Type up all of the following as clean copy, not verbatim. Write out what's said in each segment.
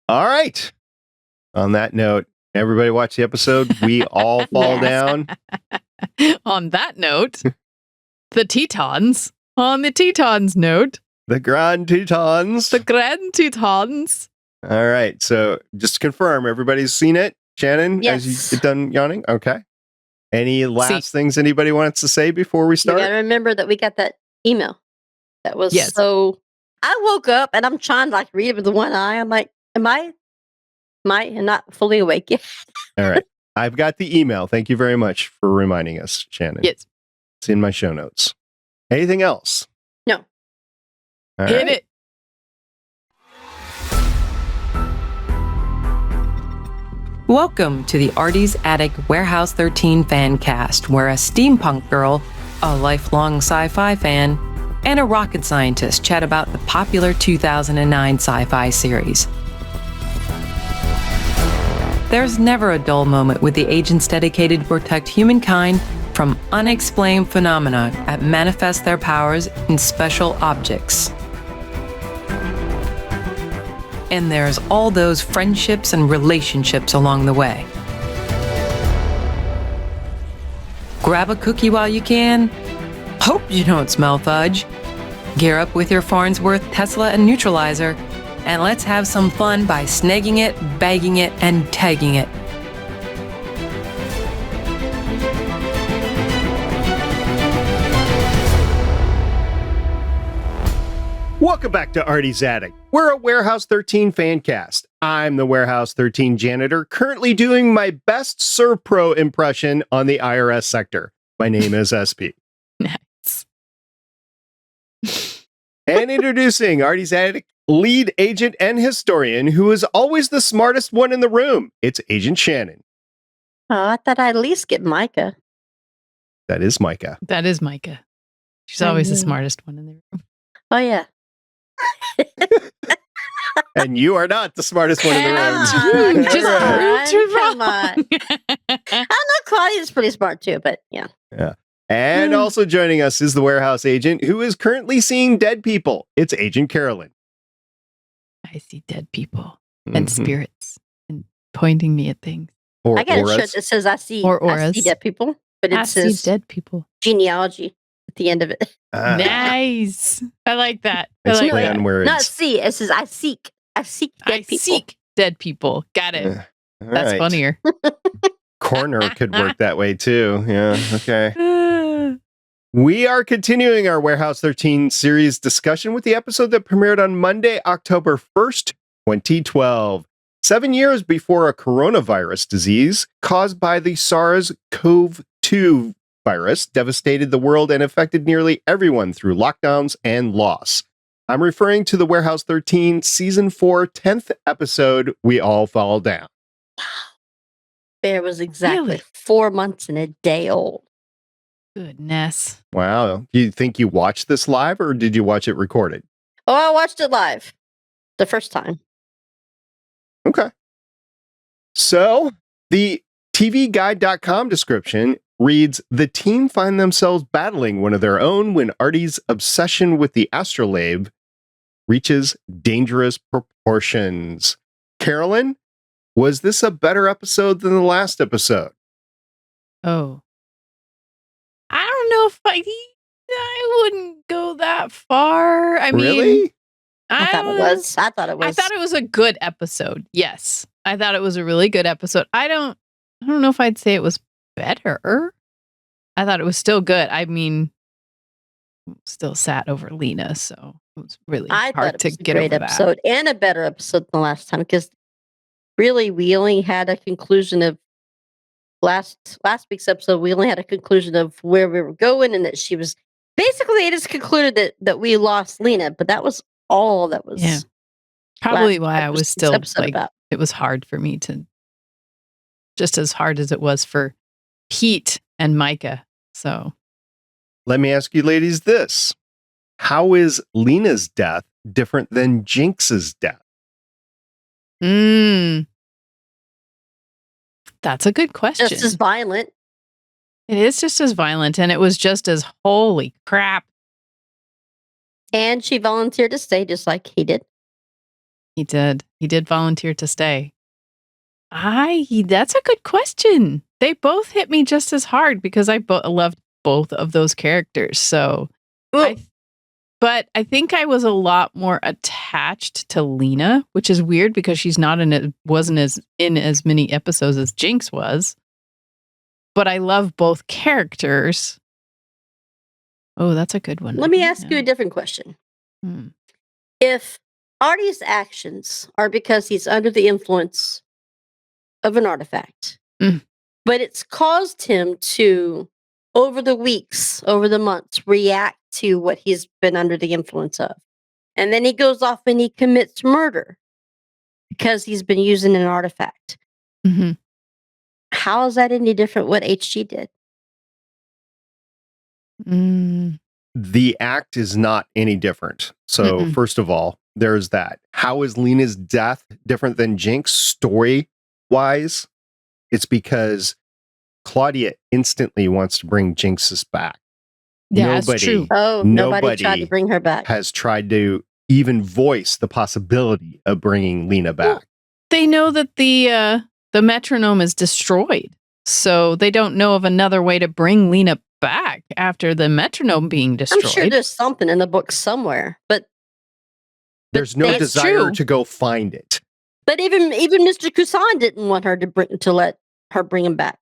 All right. On that note, everybody watch the episode. We all fall down. On that note, the Tetons. On the Tetons note. The Grand Tetons. The Grand Tetons. All right. So just to confirm, everybody's seen it? Shannon, Yes. as you get done yawning? Okay. Any last things anybody wants to say before we start? You gotta remember that we got that email. That was Yes. so... I woke up and I'm trying to like read it with one eye. I'm like, am I not fully awake yet? All right. I've got the email. Thank you very much for reminding us, Shannon. Yes. It's in my show notes. Anything else? No. All Hit right. it. Welcome to the Artie's Attic Warehouse 13 Fancast, where a steampunk girl, a lifelong sci-fi fan, and a rocket scientist chat about the popular 2009 sci-fi series. There's never a dull moment with the agents dedicated to protect humankind from unexplained phenomena that manifest their powers in special objects. And there's all those friendships and relationships along the way. Grab a cookie while you can. Hope you don't smell fudge. Gear up with your Farnsworth, Tesla, and neutralizer, and let's have some fun by snagging it, bagging it, and tagging it. Welcome back to Artie's Attic. We're a Warehouse 13 fan cast. I'm the Warehouse 13 janitor, currently doing my best Servpro impression on the IRS sector. My name is SP. Nice. And introducing Artie's Attic lead agent and historian, who is always the smartest one in the room. It's Agent Shannon. Oh, I thought I'd at least get Micah. That is Micah. That is Micah. She's I always the knew. smartest one in the room. Oh, yeah. And you are not the smartest one in the room. Come Just on, proved you come wrong. I know Claudia's pretty smart too, but yeah. And also joining us is the warehouse agent who is currently seeing dead people. It's Agent Carolyn. I see dead people and Mhm. spirits and pointing me at things. Or I got a auras. shirt that says I see auras. dead people, but I it see says dead people. genealogy at the end of it. Ah, Nice. I like that. I it's like play that. on words. Not see. It says I seek dead I people. seek dead people. Got it. All That's right. funnier. Corner could work that way too. Yeah. Okay. We are continuing our Warehouse 13 series discussion with the episode that premiered on Monday, October 1st, 2012. 7 years before a coronavirus disease caused by the SARS-CoV-2 virus devastated the world and affected nearly everyone through lockdowns and loss. I'm referring to the Warehouse 13 Season 4 10th episode, We All Fall Down. Bear was exactly Really? 4 months and a day old. Goodness. Wow. Do you think you watched this live or did you watch it recorded? Oh, I watched it live the first time. Okay. So the TVguide.com description reads, the team find themselves battling one of their own when Artie's obsession with the astrolabe reaches dangerous proportions. Carolyn, was this a better episode than the last episode? Oh. I don't know if I wouldn't go that far. I mean, Really? I thought it was. I thought it was a good episode. Yes. I thought it was a really good episode. I don't know if I'd say it was better. I thought it was still good. I mean, still sat over Lena, so it was really I thought hard it to was a get great over episode and a better episode than the last time because really we only had a conclusion of last week's episode. We only had a conclusion of where we were going and that she was basically it is concluded that we lost Lena, but that was all that was. Yeah. Probably last why I was week's still episode like, about. it was hard for me to, just as hard as it was for Pete and Micah. So Let me ask you ladies this. How is Lena's death different than Jinx's death? That's a good question. Just as violent. It is just as violent, and it was just as holy crap. And she volunteered to stay just like he did. He did. He did volunteer to stay. That's a good question. They both hit me just as hard because I loved both of those characters. So, but I think I was a lot more attached to Lena, which is weird because she's wasn't in as many episodes as Jinx was. But I love both characters. Oh, that's a good one. Let me ask you a different question. If Artie's actions are because he's under the influence of an artifact, but it's caused him to, over the weeks, over the months, react to what he's been under the influence of. And then he goes off and he commits murder because he's been using an artifact. Mm-hmm. How is that any different what HG did? The act is not any different. So first of all, there's that. How is Lena's death different than Jinx story-wise? It's because Claudia instantly wants to bring Jinx's back. Yeah, that's true. Oh, nobody tried to bring her back. Has tried to even voice the possibility of bringing Lena back. Well, they know that the metronome is destroyed, so they don't know of another way to bring Lena back after the metronome being destroyed. I'm sure there's something in the book somewhere, but there's no desire to go find it. But even Mr. Kusan didn't want her to let her bring him back.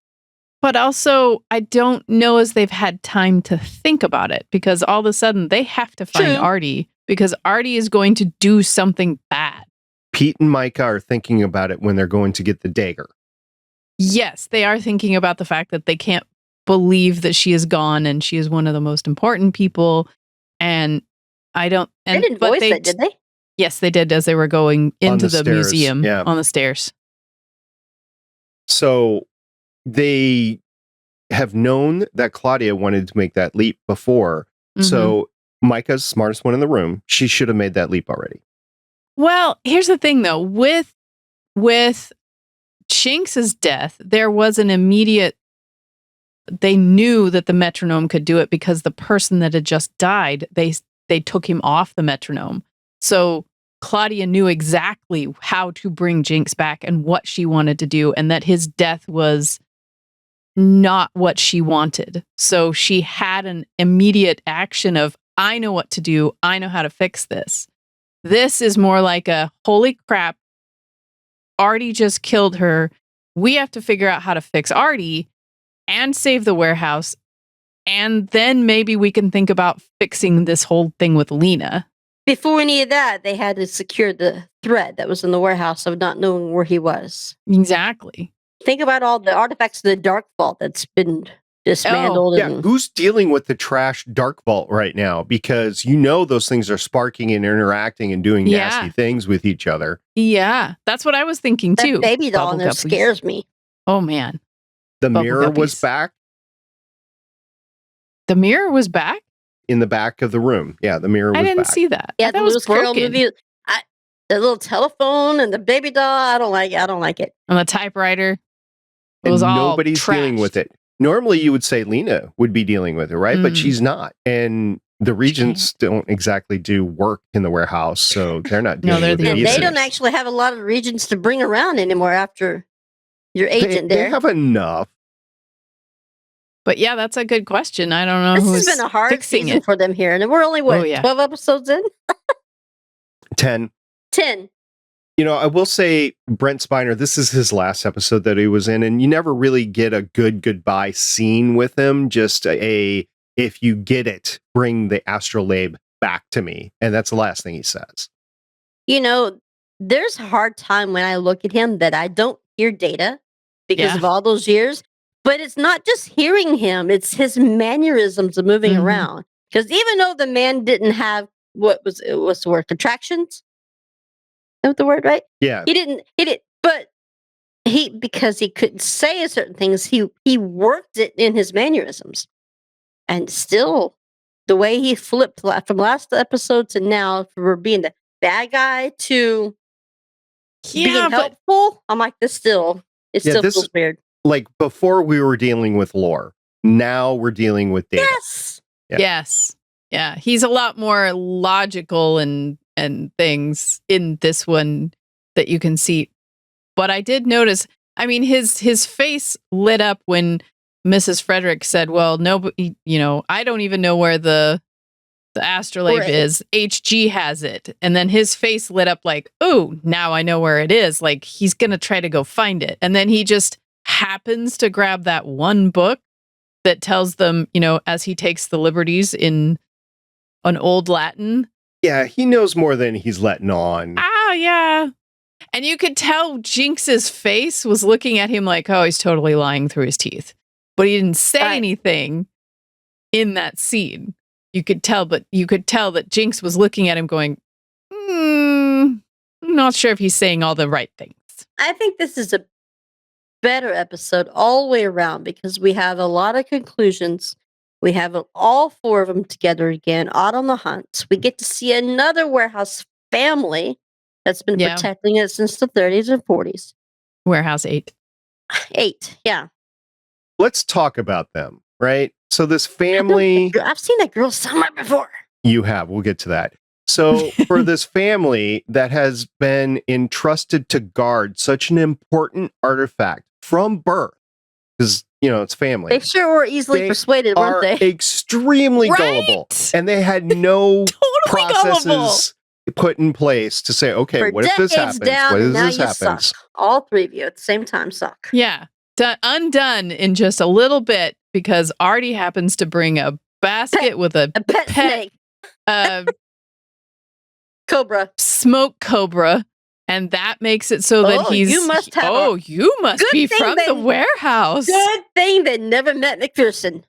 But also, I don't know as they've had time to think about it because all of a sudden they have to find Artie because Artie is going to do something bad. Pete and Micah are thinking about it when they're going to get the dagger. Yes, they are thinking about the fact that they can't believe that she is gone and she is one of the most important people. And I don't. And, they didn't voice it, did they? Yes, they did as they were going into the museum on the stairs. So they have known that Claudia wanted to make that leap before. So Micah's the smartest one in the room. She should have made that leap already. Well, here's the thing, though. With Jinx's death, there was an immediate... They knew that the metronome could do it because the person that had just died, they took him off the metronome. So Claudia knew exactly how to bring Jinx back and what she wanted to do, and that his death was not what she wanted. So she had an immediate action of, I know what to do. I know how to fix this. This is more like a, holy crap, Artie just killed her. We have to figure out how to fix Artie and save the warehouse. And then maybe we can think about fixing this whole thing with Lena. Before any of that, they had to secure the thread that was in the warehouse of not knowing where he was. Exactly. Think about all the artifacts of the Dark Vault that's been dismantled. Yeah, who's dealing with the trash Dark Vault right now? Because you know those things are sparking and interacting and doing nasty things with each other. Yeah, that's what I was thinking too. That baby doll in there scares me. Oh man. The mirror was back. The mirror was back? In the back of the room. Yeah, the mirror was back. I didn't see that. Yeah, that was Carol broken. movie. The little telephone and the baby doll. I don't like it. And the typewriter. It and was all nobody's dealing with it. Normally you would say Lena would be dealing with it, right? But she's not. And the regents don't exactly do work in the warehouse, so they're not dealing with it. And they don't actually have a lot of regents to bring around anymore after your agent there. They have enough. But yeah, that's a good question. I don't know this has been a hard season for them here. And we're only, 12 episodes in? 10. 10. You know, I will say Brent Spiner, this is his last episode that he was in, and you never really get a good goodbye scene with him. Just if you get it, bring the astrolabe back to me. And that's the last thing he says. You know, there's a hard time when I look at him that I don't hear Data because of all those years. But it's not just hearing him, it's his mannerisms of moving around. Because even though the man didn't have what's the word? Contractions? Is that the word, right? Yeah. He didn't, but because he couldn't say certain things, he worked it in his mannerisms. And still, the way he flipped from last episode to now, from being the bad guy to being helpful, I'm like, it still feels weird. Like before we were dealing with lore. Now we're dealing with Data. Yes. Yeah. Yes. Yeah. He's a lot more logical and and things in this one that you can see. But I did notice, I mean, his face lit up when Mrs. Frederick said, well, no, I don't even know where the astrolabe is. HG has it. And then his face lit up like, oh, now I know where it is. Like he's going to try to go find it. And then he just happens to grab that one book that tells them, as he takes the liberties in an old Latin. Yeah, he knows more than he's letting on. Ah, yeah. And you could tell Jinx's face was looking at him like, oh, he's totally lying through his teeth. But he didn't say anything in that scene. You could tell that Jinx was looking at him going, I'm not sure if he's saying all the right things. I think this is a better episode all the way around because we have a lot of conclusions. We have all four of them together again, out on the hunt. We get to see another warehouse family that's been protecting it since the 30s and 40s. Warehouse 8. 8, yeah. Let's talk about them, right? So this family... I've seen that girl somewhere before. You have. We'll get to that. So for this family that has been entrusted to guard such an important artifact from birth, because, it's family. They sure were easily persuaded, weren't they? Extremely gullible. And they had no processes put in place to say, okay, For what if this happens? What if this happens? Suck. All three of you at the same time suck. Yeah. Undone in just a little bit because Artie happens to bring a basket with a pet snake. Cobra. Smoke cobra. And that makes it so that he's... You must be from the warehouse. Good thing they never met McPherson.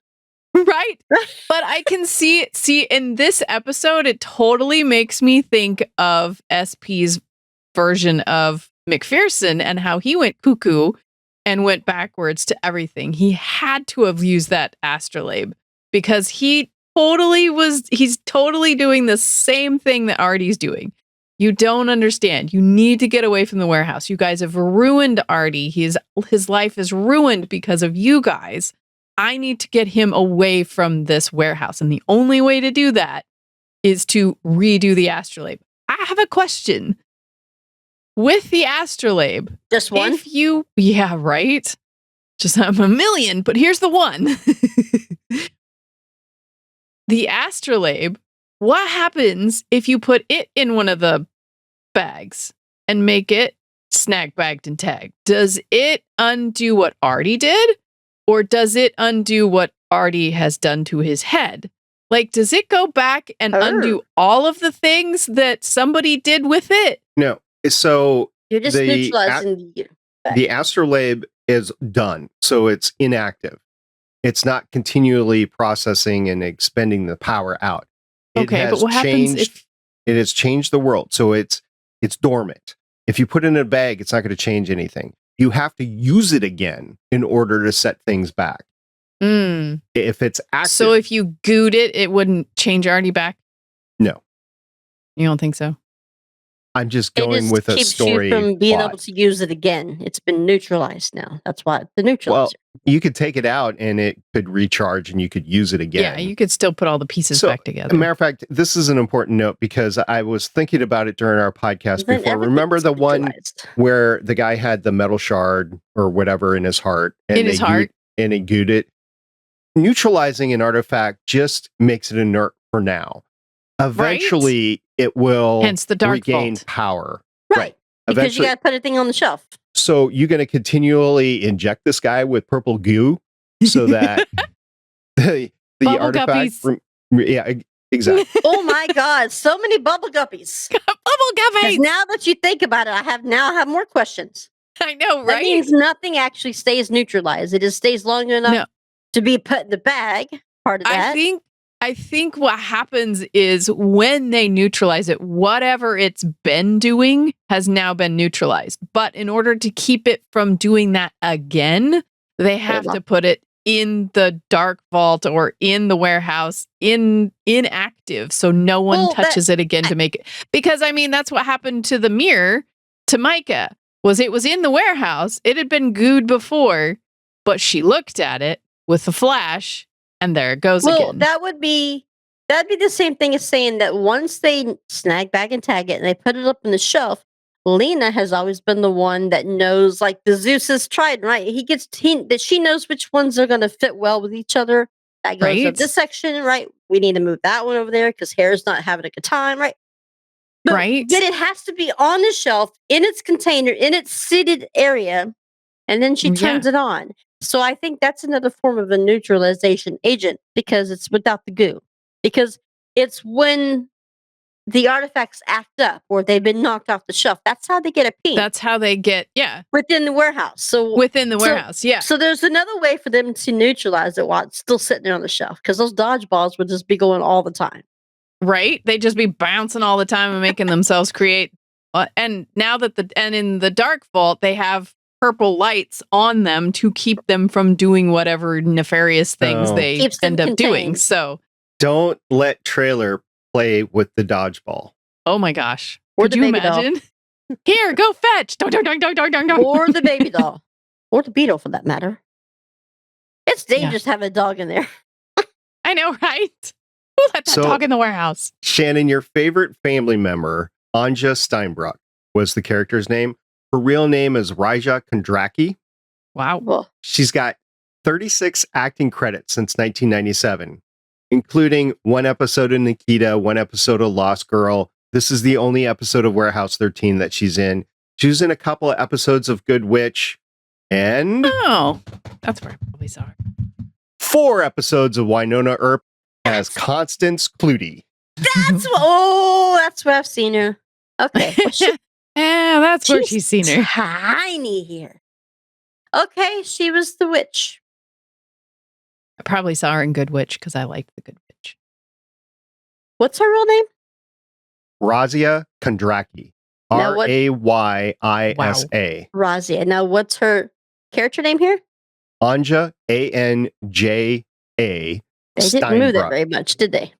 Right. But I can see in this episode, it totally makes me think of SP's version of McPherson and how he went cuckoo and went backwards to everything. He had to have used that astrolabe because he's totally doing the same thing that Artie's doing. You don't understand. You need to get away from the warehouse. You guys have ruined Artie. His life is ruined because of you guys. I need to get him away from this warehouse. And the only way to do that is to redo the astrolabe. I have a question. With the astrolabe. Just one? Yeah, right? Just a million, but here's the one. The astrolabe, what happens if you put it in one of the bags and make it snag bagged and tagged? Does it undo what Artie did? Or does it undo what Artie has done to his head? Like, does it go back and undo all of the things that somebody did with it? No. So you're just neutralizing the astrolabe is done. So it's inactive. It's not continually processing and expending the power out. But what happens if it has changed the world? So it's dormant. If you put it in a bag, it's not going to change anything. You have to use it again in order to set things back. If it's active. So if you gooed it, it wouldn't change Artie back? No. You don't think so? I'm just going with a story. You from being able to use it again. It's been neutralized now. That's why the neutralizer. Well, you could take it out and it could recharge and you could use it again. Yeah, you could still put all the pieces back together. As a matter of fact, this is an important note because I was thinking about it during our podcast before. Remember the one where the guy had the metal shard or whatever in his heart? And he gooed it. Neutralizing an artifact just makes it inert for now. Eventually, it will regain power. Right. Because you got to put a thing on the shelf. So you're going to continually inject this guy with purple goo so that the artifact... Yeah, exactly. Oh my God. So many bubble guppies. Bubble guppies. Now that you think about it, I have more questions. I know, right? That means nothing actually stays neutralized. It just stays long enough to be put in the bag. Part of that. I think what happens is when they neutralize it, whatever it's been doing has now been neutralized. But in order to keep it from doing that again, they have to put it in the dark vault or in the warehouse inactive so no one touches it again to make it. Because, I mean, that's what happened to the mirror to Micah. It was in the warehouse. It had been gooed before, but she looked at it with the flash. And there it goes again. That would be That'd be the same thing as saying that once they snag, bag, and tag it and they put it up on the shelf, Lena has always been the one that knows, like the Zeus's trident, right? That she knows which ones are going to fit well with each other. That goes Right. up this section, right? We need to move that one over there because Hare's not having a good time, right? Right. But it has to be on the shelf in its container, in its seated area, and then she turns it on. So I think that's another form of a neutralization agent because it's without the goo. Because it's when the artifacts act up or they've been knocked off the shelf. That's how they get a ping. That's how they get, within the warehouse. So within the warehouse, So there's another way for them to neutralize it while it's still sitting there on the shelf. Because those dodgeballs would just be going all the time. Right? They'd just be bouncing all the time and making themselves create. And now that in the Dark Vault, they have purple lights on them to keep them from doing whatever nefarious things they end up doing. So don't let Trailer play with the dodgeball. Oh my gosh. Or Could the you baby imagine? doll. Here, go fetch. Dong, dong, dong, dong, dong, dong, dong. Or the baby doll. Or the beetle for that matter. It's dangerous to have a dog in there. I know, right? Who let that dog in the warehouse? Shannon, your favorite family member, Anja Steinbruck, was the character's name. Her real name is Raja Kondraki. Wow. Well, she's got 36 acting credits since 1997, including one episode of Nikita, one episode of Lost Girl. This is the only episode of Warehouse 13 that she's in. She was in a couple of episodes of Good Witch, and that's where I probably saw her. 4 episodes of Winona Earp as Constance Clutie. That's where I've seen her. Okay. Well, that's where she's seen her. Tiny here. Okay, she was the witch. I probably saw her in Good Witch because I liked the Good Witch. What's her real name? Raja Kondraki. Rayyisa. Razia. Now, what's her character name here? Anja, Anja. They didn't move that very much, did they?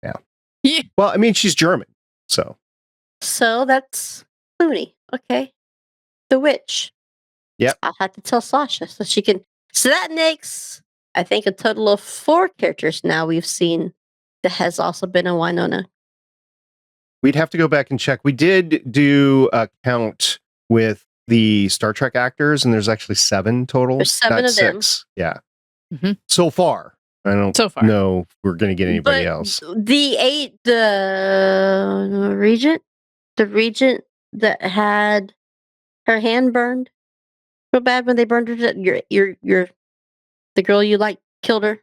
Yeah. Well, I mean, she's German, so. So that's Clooney. Okay. The witch. Yep. I'll have to tell Sasha so she can. So that makes, I think, a total of 4 characters now we've seen that has also been in Winona. We'd have to go back and check. We did do a count with the Star Trek actors, and there's actually 7 total. There's 7 of them. 6. Yeah. Mm-hmm. So far. I don't know if we're going to get anybody else. The regent that had her hand burned real bad when they burned her. The girl you like killed her.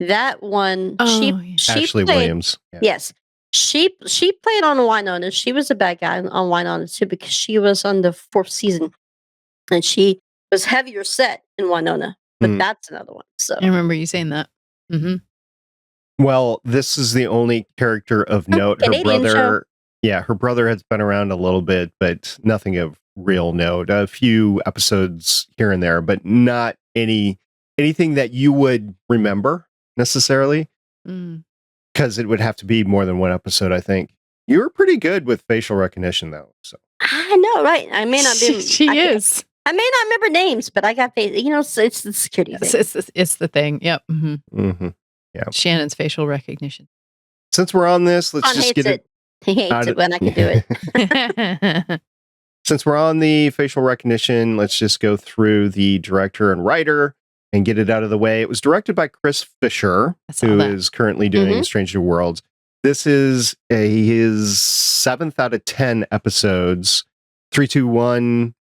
That one, she Ashley played, Williams. Yeah. Yes, she played on Winona. She was a bad guy on Winona too because she was on the 4th season, and she was heavier set in Winona. But that's another one. So I remember you saying that. Mm-hmm. Well, this is the only character of note. Her brother, her brother has been around a little bit, but nothing of real note. A few episodes here and there, but not anything that you would remember necessarily. Because it would have to be more than 1 episode, I think. You were pretty good with facial recognition, though. So I know, right? I may not be. She is. I may not remember names, but I got face. It's the security thing. It's the thing. Yep. Mm-hmm. Mm-hmm. Yeah. Shannon's facial recognition. Since we're on this, let's just get it. He hates it when I can do it. Since we're on the facial recognition, let's just go through the director and writer and get it out of the way. It was directed by Chris Fisher, who is currently doing Strange New Worlds. This is his 7th out of 10 episodes. 321,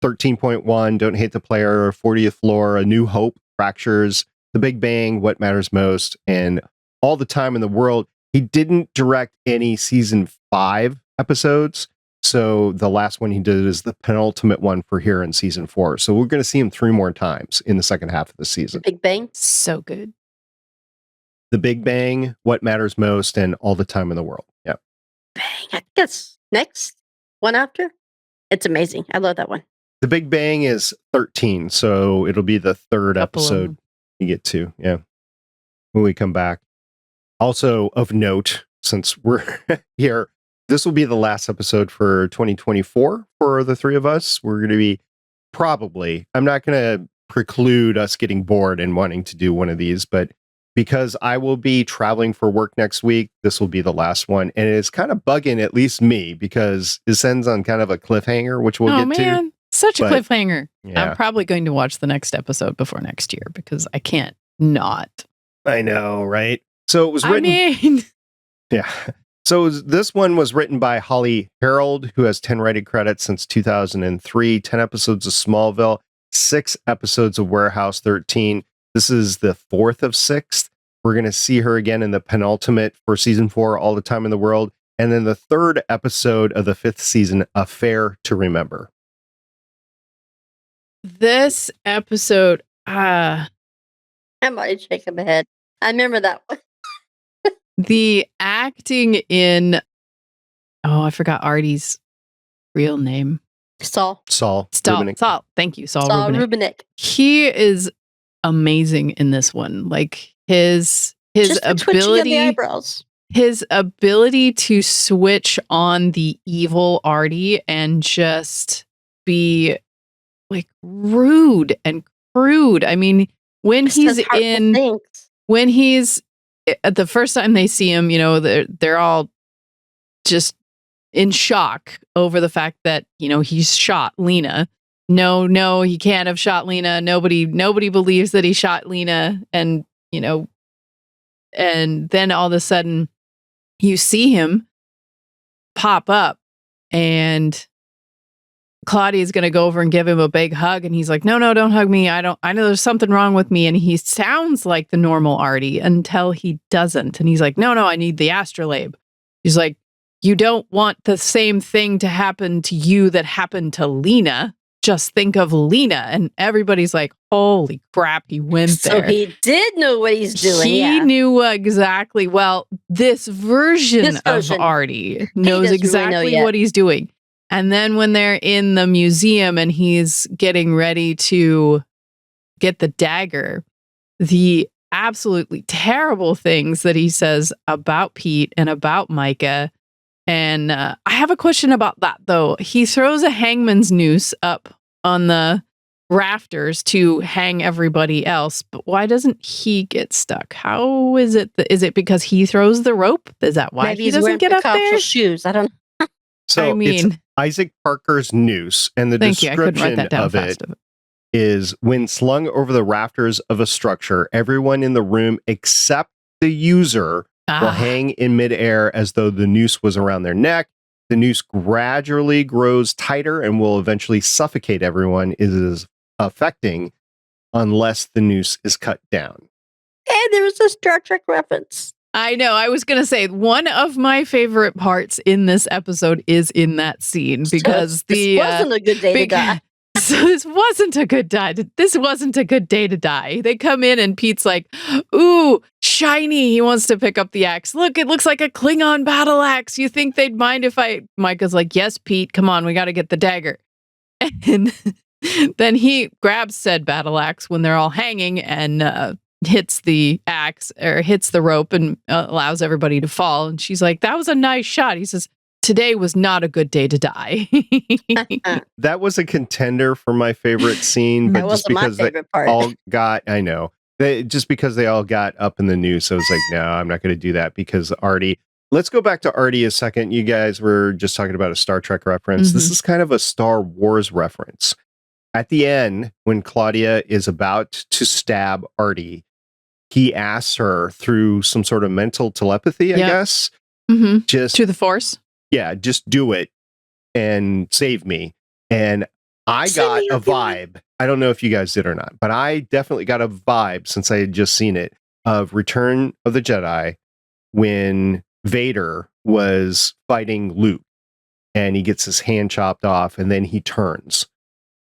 13.1, Don't Hate the Player, 40th Floor, A New Hope, Fractures, The Big Bang, What Matters Most, and All the Time in the World. He didn't direct any season 5 episodes. So the last one he did is the penultimate one for here in season 4. So we're going to see him 3 more times in the second half of the season. The Big Bang? So good. The Big Bang, What Matters Most, and All the Time in the World. Yeah. Bang. I think that's next one after. It's amazing. I love that one. The Big Bang is 13. So it'll be the 3rd episode you get to. Yeah. When we come back. Also of note, since we're here, this will be the last episode for 2024 for the 3 of us. We're going to be I'm not going to preclude us getting bored and wanting to do one of these, but because I will be traveling for work next week, this will be the last one. And it's kind of bugging at least me because it ends on kind of a cliffhanger, which we'll get to. Such a But, cliffhanger. yeah. I'm probably going to watch the next episode before next year because I can't not. I know, right? So it was written. Yeah. So this one was written by Holly Harold, who has 10 writing credits since 2003, 10 episodes of Smallville, 6 episodes of Warehouse 13. This is the 4th of 6th. We're going to see her again in the penultimate for season 4, All the Time in the World. And then the 3rd episode of the 5th season, Affair to Remember. This episode, I might shake my head. I remember that one. the acting in, I forgot Artie's real name. Saul Rubinek. Saul. Thank you, Saul Rubinek. He is amazing in this one. Like his Just the twitching of the ability, eyebrows. his ability to switch on the evil Artie and just be like rude and crude. I mean, when he's the first time they see him, they're all just in shock over the fact that, he's shot Lena. No, he can't have shot Lena. Nobody believes that he shot Lena. And, and then all of a sudden you see him pop up and Claudia's going to go over and give him a big hug. And he's like, no, don't hug me. I know there's something wrong with me. And he sounds like the normal Artie until he doesn't. And he's like, no, I need the astrolabe. He's like, you don't want the same thing to happen to you that happened to Lena. Just think of Lena. And everybody's like, holy crap, he went there. So he did know what he's doing. He knew exactly. Well, this version of Artie knows exactly what he's doing. And then when they're in the museum and he's getting ready to get the dagger, the absolutely terrible things that he says about Pete and about Micah. And I have a question about that, though. He throws a hangman's noose up on the rafters to hang everybody else, but why doesn't he get stuck? How is it? Is it because he throws the rope? Is that why Maybe he doesn't get up there? Shoes. I don't know. So it's Isaac Parker's noose, and the description of it is when slung over the rafters of a structure, everyone in the room except the user will hang in midair as though the noose was around their neck. The noose gradually grows tighter and will eventually suffocate everyone it is affecting unless the noose is cut down. And there was a Star Trek reference. I know. I was going to say one of my favorite parts in this episode is in that scene because this wasn't a good day to die. So this wasn't a good day. This wasn't a good day to die. They come in and Pete's like, "Ooh, shiny!" He wants to pick up the axe. Look, it looks like a Klingon battle axe. You think they'd mind if I? Micah's like, "Yes, Pete. Come on, we got to get the dagger." And then he grabs said battle axe when they're all hanging and hits the axe or hits the rope and allows everybody to fall. And she's like, "That was a nice shot." He says, "Today was not a good day to die." That was a contender for my favorite scene, but just because they all got, just because they all got up in the news, I was like, no, I'm not going to do that because Artie. Let's go back to Artie a second. You guys were just talking about a Star Trek reference. This is kind of a Star Wars reference. At the end, when Claudia is about to stab Artie, he asks her through some sort of mental telepathy, I guess. Just to the Force. Yeah, just do it and save me. And I got a vibe. I don't know if you guys did or not, but I definitely got a vibe since I had just seen it of Return of the Jedi when Vader was fighting Luke and he gets his hand chopped off and then he turns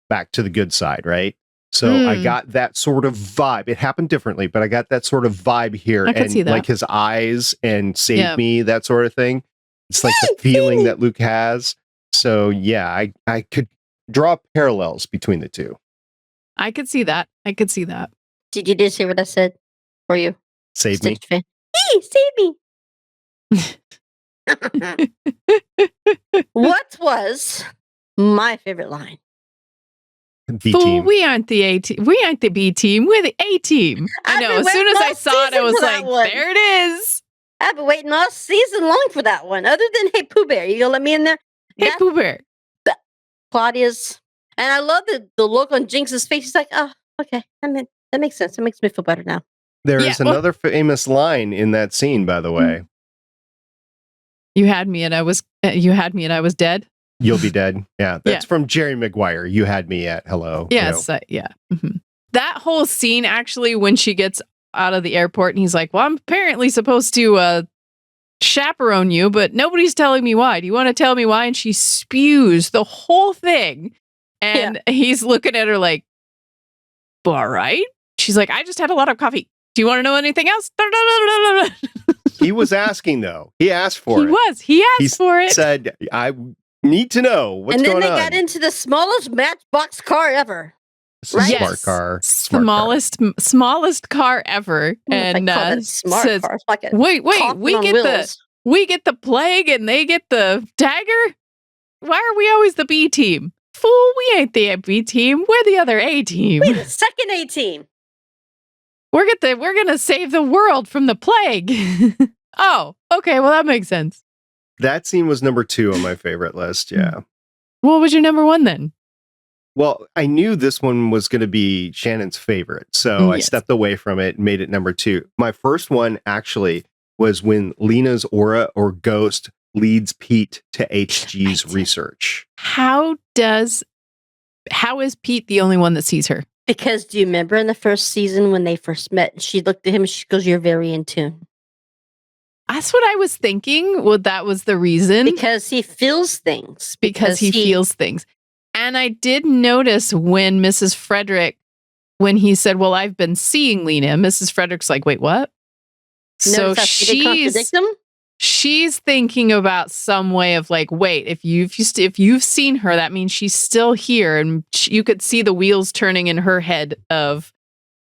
back to the good side, right? So I got that sort of vibe. It happened differently, but I got that sort of vibe here. I can see that. Like his eyes and save me, that sort of thing. It's like the feeling that Luke has. So yeah, I could draw parallels between the two. I could see that. Did you just hear what I said for you? Save me. Fan. Hey, save me. What was my favorite line? B Fool, team. we aren't the A team. We aren't the B team. We're the A team. I I've know. been As soon waiting as I all saw it, I season was for that like, one. there it is. I've been waiting all season long for that one. Other than Hey Pooh Bear, you gonna let me in there? Hey, That- Pooh Bear. Claudia's, and I love the look on Jinx's face. She's like, oh, okay, that makes sense. It makes me feel better now. There Yeah, is well- another famous line in that scene, by the way. You had me and I was dead. You'll be dead. Yeah, that's Yeah. from Jerry Maguire. You had me at hello. Yes, yeah. Mhm. That whole scene, actually, when she gets out of the airport and he's like, well, I'm apparently supposed to chaperone you, but nobody's telling me why. Do you want to tell me why? And she spews the whole thing. And he's looking at her like, all right. She's like, I just had a lot of coffee. Do you want to know anything else? He was asking, though. He asked for it. He asked for it. Said, I need to know what's and then going they on. got into the smallest matchbox car ever. Right? Smart car. Smallest car ever. And smart says, car. It's like a wait, coffin we on get wheels. we get the plague and they get the dagger? Why are we always the B team? Fool, we ain't the B team. We're the other A team. Wait, the second A team. We're gonna save the world from the plague. Oh, okay, well that makes sense. That scene was number 2 on my favorite list. Yeah. What was your number 1 then? Well, I knew this one was going to be Shannon's favorite, so I Yes. stepped away from it and made it number 2. My first one actually was when Lena's aura or ghost leads Pete to HG's research. How is Pete the only one that sees her? Because do you remember in the first season when they first met, she looked at him and she goes, you're very in tune. That's what I was thinking. Well, that was the reason. Because he feels things. Because he feels things. And I did notice when Mrs. Frederick, when he said, well, I've been seeing Lena, Mrs. Frederick's like, wait, what? So Notice how she did contradict him? she's thinking about some way of like, wait, if you've seen her, that means she's still here. And you could see the wheels turning in her head of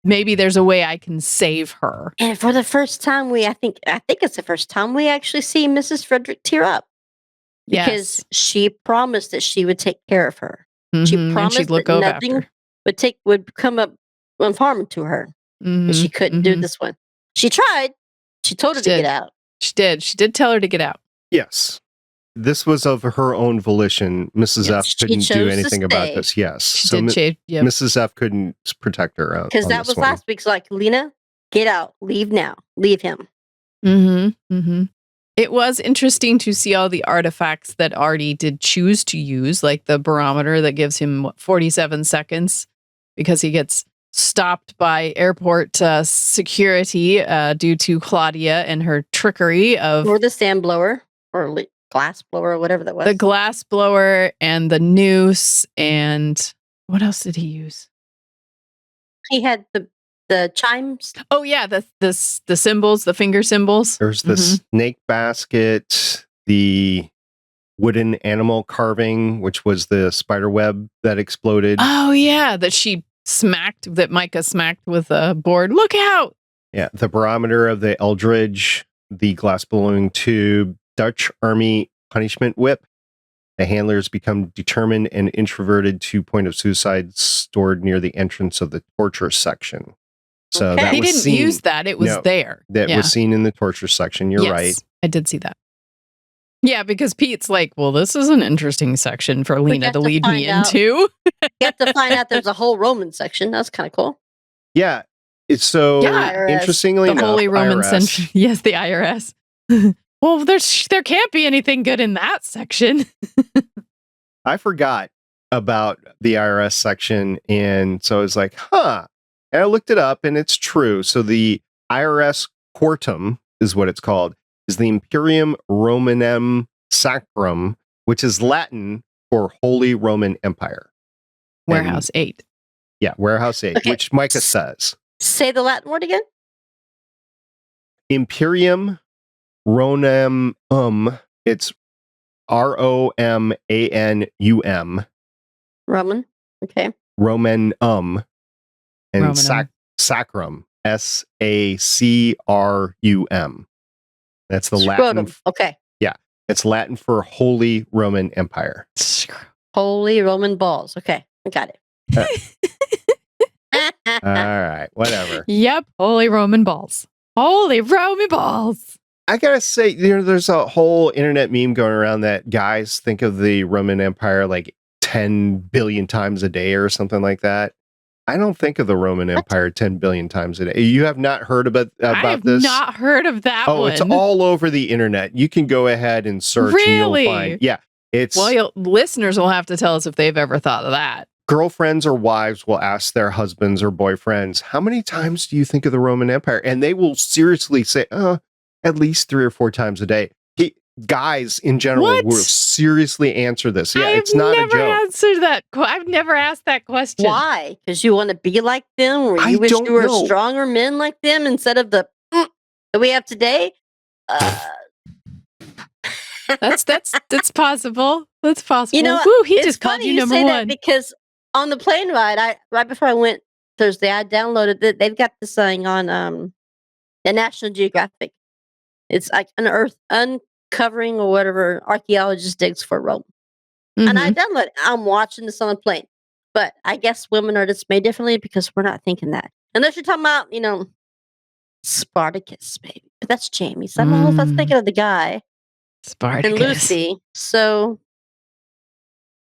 maybe there's a way I can save her. And for the first time, I think it's the first time we actually see Mrs. Frederick tear up. Because she promised that she would take care of her. She Mhm, and promised she'd look that over nothing after. would come up harm to her. Mhm, But she couldn't do mhm. this one. She tried. She told her She to did. get out. She did. She did tell her to get out. Yes. This was of her own volition. Mrs. Yes, F she couldn't chose do to anything about stay. this. Yes. She So did change. Yep. Mrs. F couldn't protect her. Because that was last week's like, Lena, get out. Leave now. Leave him. Mm-hmm. Mm-hmm. It was interesting to see all the artifacts that Artie did choose to use, like the barometer that gives him 47 seconds because he gets stopped by airport security due to Claudia and her trickery of Or the sand blower or glass blower or whatever that was. the glass blower and the noose. And what else did he use? He had the chimes. Oh yeah, the symbols, the finger symbols. There's the snake basket, the wooden animal carving, which was the spider web that exploded. Oh yeah, that Micah smacked with a board. Look out! Yeah, the barometer of the Eldridge, the glass blowing tube, Dutch Army punishment whip. The handlers become determined and introverted to point of suicide stored near the entrance of the torture section. So Okay. that He was didn't seen, use that. It was No, there. that Yeah. was seen in the torture section. You're Yes, right. I did see that. Yeah, because Pete's like, well, this is an interesting section for Lena got to to lead me find out. into. You have to find out there's a whole Roman section. That's kind of cool. Yeah. It's so Yeah. IRS. interestingly The enough, Holy Roman IRS, Century. Yes, the IRS. Well, there can't be anything good in that section. I forgot about the IRS section. And so I was like, huh. And I looked it up and it's true. So the IRS Quartum is what it's called, is the Imperium Romanum Sacrum, which is Latin for Holy Roman Empire. Warehouse 8. Yeah, Warehouse 8, Okay. which Micah says. Say the Latin word again. Imperium Romanum, it's Romanum, Roman. Okay. Romanum, and Romanum. Sacrum, Sacrum. That's the Scrotum. Latin. Okay. It's Latin for Holy Roman Empire. Holy Roman balls. Okay. I got it. All right, whatever. Yep, holy Roman balls. Holy Roman balls. I gotta say, there's a whole internet meme going around that guys think of the Roman Empire like 10 billion times a day or something like that. I don't think of the Roman Empire 10 billion times a day. You have not heard about this? I have not heard of that one. Oh, it's all over the internet. You can go ahead and search and you'll find. Yeah, it's... Well, listeners will have to tell us if they've ever thought of that. Girlfriends or wives will ask their husbands or boyfriends, how many times do you think of the Roman Empire? And they will seriously say, at least 3 or 4 times a day. Guys in general will seriously answer this. Yeah, it's not a joke. I've never asked that question. Why? Because you want to be like them, or you wish you were stronger men like them instead of the that we have today? That's possible. That's possible. You know, he just called you number one. Because on the plane ride, right before I went Thursday, I downloaded it. They've got this thing on the National Geographic. It's like uncovering or whatever archaeologist digs for Rome. Mm-hmm. And I downloaded it. I'm watching this on the plane. But I guess women are just made differently because we're not thinking that. Unless you're talking about, Spartacus, baby. But that's Jamie. So I don't know if I was thinking of the guy. Spartacus. And Lucy. So,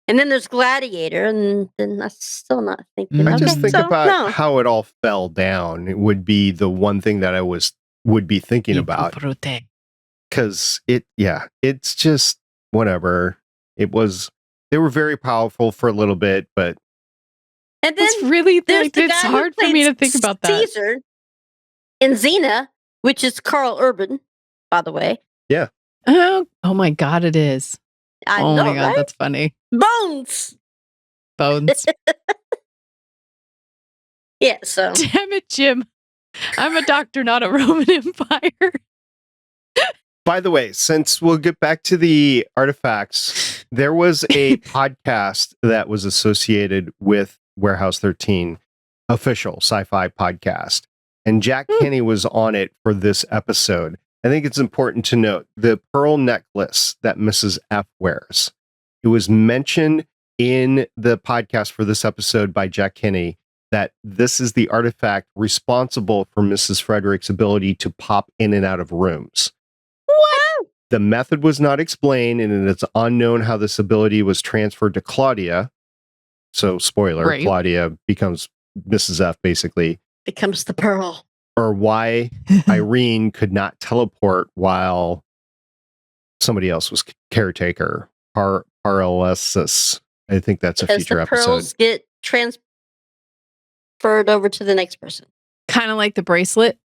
and then there's Gladiator, and then I'm still not thinking. I just think about how it all fell down. It would be the one thing that I would be thinking about. Because it's just whatever. They were very powerful for a little bit, but. And then it's hard for me to think about that. Caesar in Xena, which is Carl Urban, by the way. Yeah. Oh my God, it is. I know, my God, right? that's funny. Bones. Yeah, so. Damn it, Jim. I'm a doctor, not a Roman Empire. By the way, since we'll get back to the artifacts, there was a podcast that was associated with Warehouse 13, official sci-fi podcast. And Jack Kenny was on it for this episode. I think it's important to note the pearl necklace that Mrs. F wears. It was mentioned in the podcast for this episode by Jack Kenny that this is the artifact responsible for Mrs. Frederick's ability to pop in and out of rooms. What? The method was not explained, and it's unknown how this ability was transferred to Claudia. So, spoiler, right. Claudia becomes Mrs. F, basically. Becomes the pearl. Or why Irene could not teleport while somebody else was caretaker. Paralysis. I think that's a future episode. The pearls get transferred over to the next person. Kind of like the bracelet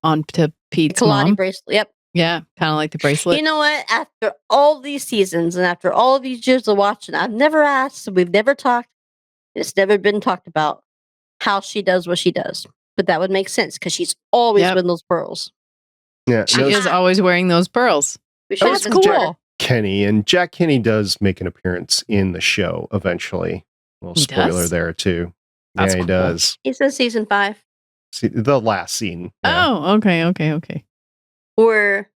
onto Pete's mom. Bracelet, yep. Yeah, kind of like the bracelet. You know what? After all these seasons and after all these years of watching, I've never asked, we've never talked, it's never been talked about how she does what she does. But that would make sense because she's always been those pearls. Yeah, she is always wearing those pearls. That's cool. Jack Kenny, and Jack Kenny does make an appearance in the show eventually. A little spoiler there too. That's he does. He's in season 5. See, the last scene. Yeah. Oh, okay. Where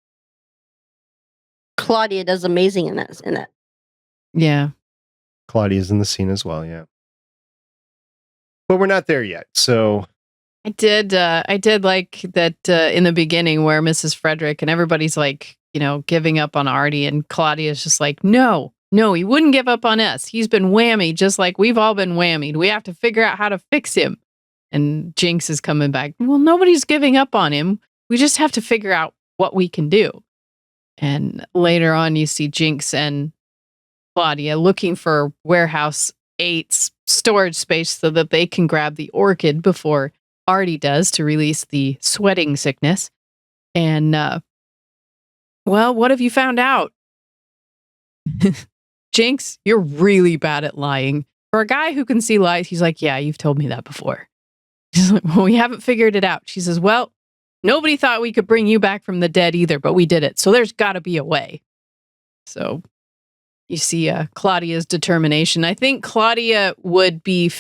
Claudia does amazing in that. Yeah. Claudia's in the scene as well, yeah. But we're not there yet, so I did like that in the beginning where Mrs. Frederick and everybody's like, giving up on Artie, and Claudia's just like, no, he wouldn't give up on us. He's been whammied just like we've all been whammied. We have to figure out how to fix him. And Jinx is coming back. Well, nobody's giving up on him. We just have to figure out what we can do. And later on, you see Jinx and Claudia looking for Warehouse 8's storage space so that they can grab the Orchid before Artie does to release the sweating sickness. And, well, what have you found out? Jinx, you're really bad at lying. For a guy who can see lies, he's like, yeah, you've told me that before. She's like, well, we haven't figured it out. She says, well, nobody thought we could bring you back from the dead either, but we did it. So there's got to be a way. So you see Claudia's determination. I think Claudia would be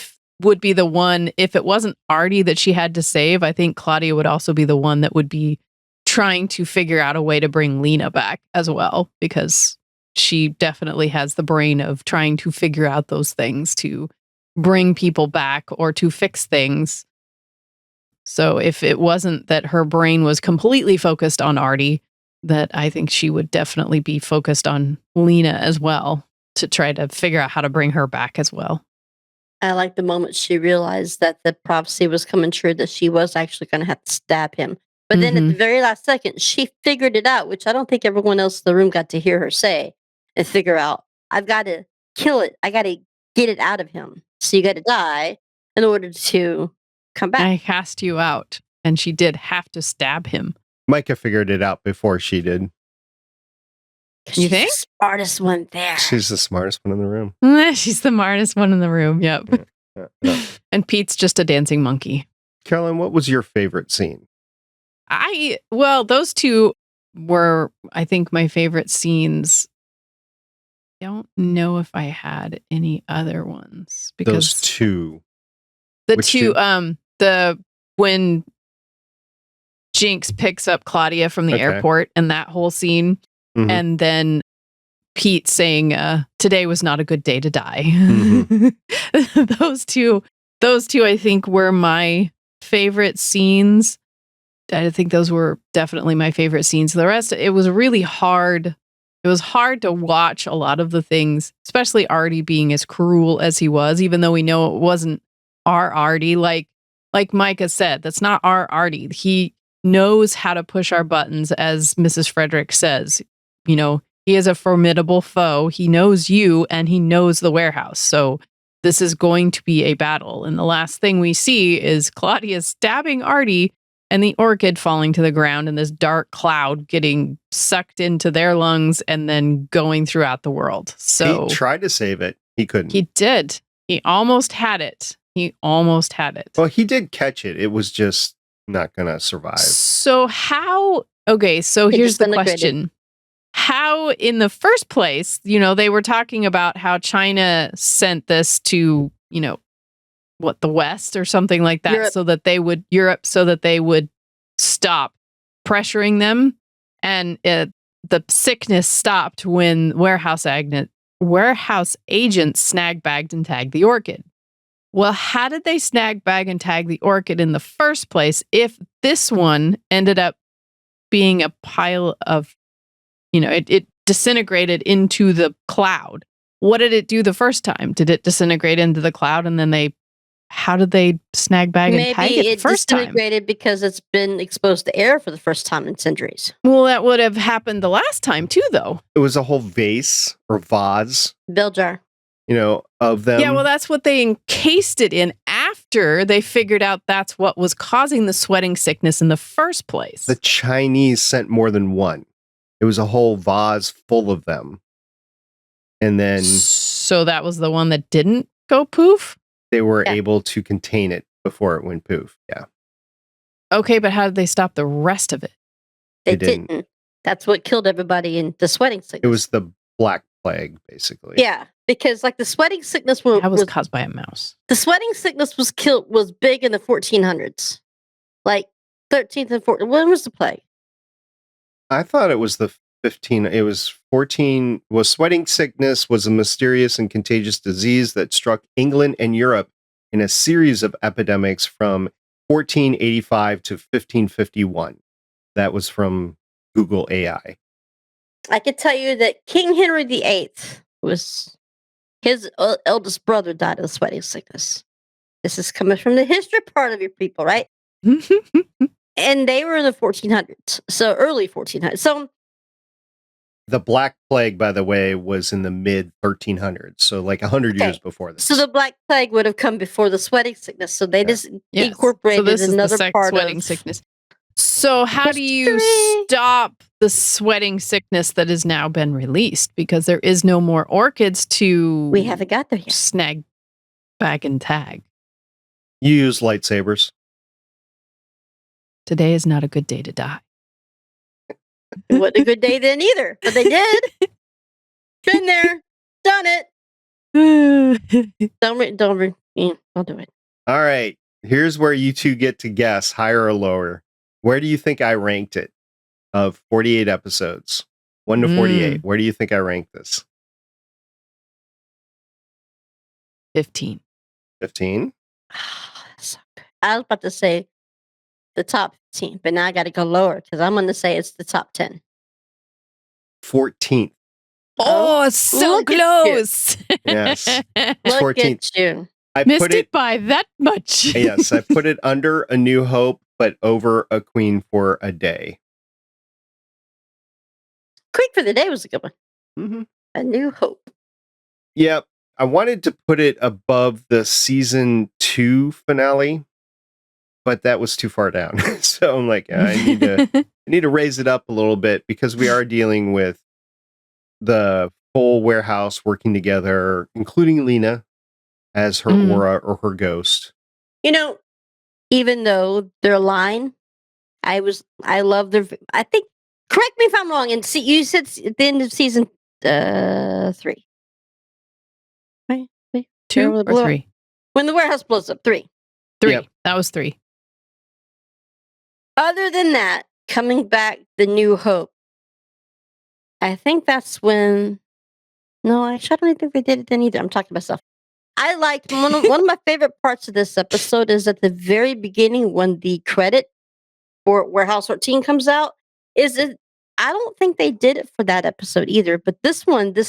the one, if it wasn't Artie that she had to save, I think Claudia would also be the one that would be trying to figure out a way to bring Lena back as well, because she definitely has the brain of trying to figure out those things to bring people back or to fix things. So if it wasn't that her brain was completely focused on Artie, that I think she would definitely be focused on Lena as well to try to figure out how to bring her back as well. I like the moment she realized that the prophecy was coming true, that she was actually going to have to stab him. But then at the very last second, she figured it out, which I don't think everyone else in the room got to hear her say and figure out, I've got to kill it. I got to get it out of him. So you got to die in order to come back. I cast you out. And she did have to stab him. Micah figured it out before she did. You think? The smartest one there. She's the smartest one in the room. She's the smartest one in the room. Yep. Yeah. And Pete's just a dancing monkey. Carolyn, what was your favorite scene? Well, those two were, I think, my favorite scenes. I don't know if I had any other ones because Those two. When Jinx picks up Claudia from the airport and that whole scene, and then Pete saying, today was not a good day to die. Those two, I think, were my favorite scenes. I think those were definitely my favorite scenes. The rest, it was really hard. It was hard to watch a lot of the things, especially Artie being as cruel as he was, even though we know it wasn't our Artie. Like Micah said, that's not our Artie. He knows how to push our buttons, as Mrs. Frederick says. You know, he is a formidable foe. He knows you and he knows the warehouse. So this is going to be a battle. And the last thing we see is Claudia stabbing Artie and the Orchid falling to the ground and this dark cloud getting sucked into their lungs and then going throughout the world. So he tried to save it. He couldn't. He did. He almost had it. Well, he did catch it. It was just not going to survive. So here's the question. How, in the first place, they were talking about how China sent this to, the West or something like that, Europe, so that they would stop pressuring them. And the sickness stopped when warehouse agents snag, bagged, and tagged the Orchid. Well, how did they snag, bag, and tag the Orchid in the first place if this one ended up being a pile of, it disintegrated into the cloud? What did it do the first time? Did it disintegrate into the cloud and then how did they snag, bag, and tag it the first time? Maybe it disintegrated because it's been exposed to air for the first time in centuries. Well, that would have happened the last time too, though. It was a whole vase or vase. Bell jar. Of them. Yeah, well, that's what they encased it in after they figured out that's what was causing the sweating sickness in the first place. The Chinese sent more than one. It was a whole vase full of them. And then... So that was the one that didn't go poof? They were able to contain it before it went poof. Yeah. Okay, but how did they stop the rest of it? They didn't. That's what killed everybody in the sweating sickness. It was the Black Plague, basically. Yeah, because the sweating sickness was caused by a mouse. The sweating sickness was big in the 1400s, like 13th and 14th. When was the plague? I thought it was the 15. It was 14. Well, sweating sickness was a mysterious and contagious disease that struck England and Europe in a series of epidemics from 1485 to 1551. That was from Google AI. I could tell you that King Henry VIII was his eldest brother died of sweating sickness. This is coming from the history part of your people, right? And they were in the 1400s, so early 1400s. So the Black Plague, by the way, was in the mid 1300s, so like 100 years before this. So the Black Plague would have come before the sweating sickness. So they just incorporated another part sweating of sickness. So how do you stop the sweating sickness that has now been released? Because there is no more orchids to we haven't got there yet. Snag, bag, and tag. You use lightsabers. Today is not a good day to die. It wasn't a good day then either, but they did. Been there, done it. Don't do it. All right. Here's where you two get to guess higher or lower. Where do you think I ranked it? Of 48 episodes, 1 to 48. Where do you think I ranked this? 15. 15. So good. I was about to say the top 15, but now I got to go lower because I'm going to say it's the top 10. 14th. Oh, so look at you. close. Yes. Look 14th. at you. I Missed put it it by that much. yes, I put it under A New Hope, but over A Queen for a Day. Queen for the Day was a good one. Mm-hmm. A New Hope. Yep. I wanted to put it above the season 2 finale, but that was too far down. So I'm like, I need to raise it up a little bit because we are dealing with the full warehouse working together, including Lena as her aura or her ghost. You know, even though their line, I love their. I think. Correct me if I'm wrong. And see, you said at the end of season 3, right? 2 or 3? When the warehouse blows up, 3. 3. Yep. That was 3. Other than that, coming back, the New Hope. I think that's when. No, actually, I don't think they did it then either. I'm talking about stuff. I liked one of my favorite parts of this episode is at the very beginning when the credit for Warehouse 13 comes out. I don't think they did it for that episode either. But this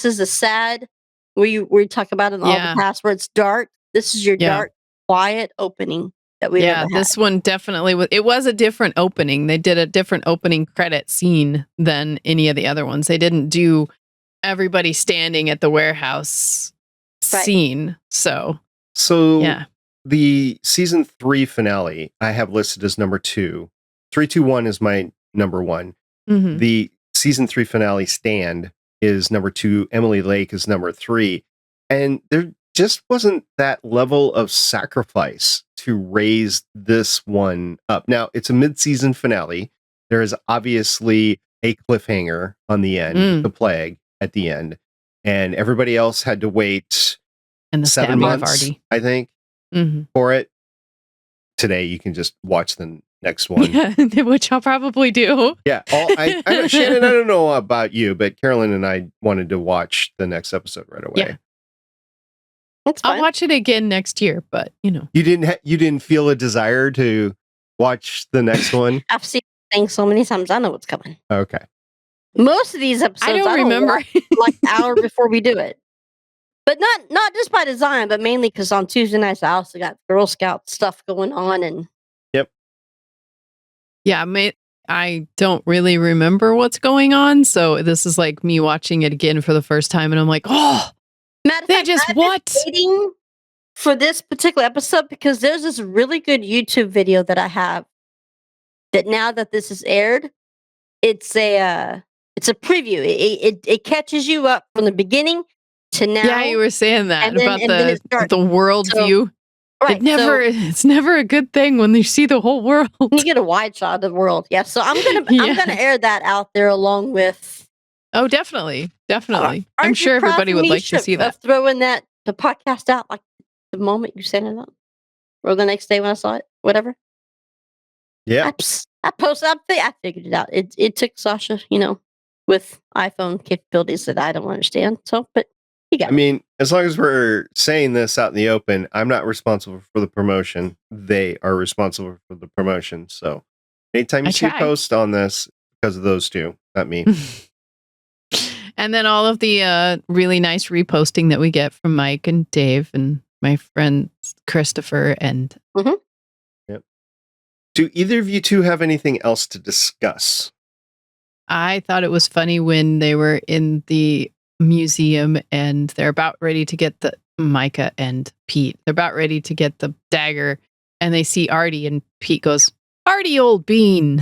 is a sad where you talk about in all the past where it's dark. This is your dark, quiet opening that we ever had. This one definitely was. It was a different opening. They did a different opening credit scene than any of the other ones. They didn't do everybody standing at the warehouse scene. So yeah. The season 3 finale I have listed as number 2. 3-2-1 is my number 1. Mm-hmm. The season 3 finale Stand is number 2. Emily Lake is number 3. And there just wasn't that level of sacrifice to raise this one up. Now, it's a mid-season finale. There is obviously a cliffhanger on the end, the plague at the end. And everybody else had to wait and the 7 months, I think, for it. Today, you can just watch the next one. Yeah, which I'll probably do. Yeah. I know, Shannon, I don't know about you, but Carolyn and I wanted to watch the next episode right away. Yeah. That's fine. I'll watch it again next year, but you didn't feel a desire to watch the next one? I've seen things so many times, I know what's coming. Okay. Most of these episodes, I don't remember. Like an hour before we do it. But not just by design, but mainly because on Tuesday nights, I also got Girl Scout stuff going on. And yeah, I don't really remember what's going on. So this is like me watching it again for the first time. And I'm like, oh, matter of fact, I've been waiting for this particular episode because there's this really good YouTube video that I have that now that this is aired, it's a preview. It catches you up from the beginning to now. Yeah, you were saying that then, about the world view. Right, it's never a good thing when you see the whole world. You get a wide shot of the world. Yeah, so I'm gonna air that out there along with. Oh, definitely. I'm sure everybody would like to see that. Throwing the podcast out like the moment you sent it up, or the next day when I saw it, whatever. Yeah, I posted. I figured it out. It took Sasha, with iPhone capabilities that I don't understand. So, but you got. I mean, as long as we're saying this out in the open, I'm not responsible for the promotion. They are responsible for the promotion. So, anytime you see a post on this, because of those two, not me. And then all of the really nice reposting that we get from Mike and Dave and my friend Christopher and. Yep. Do either of you two have anything else to discuss? I thought it was funny when they were in the museum and they're about ready to get Micah and Pete. They're about ready to get the dagger and they see Artie and Pete goes, "Artie, old bean."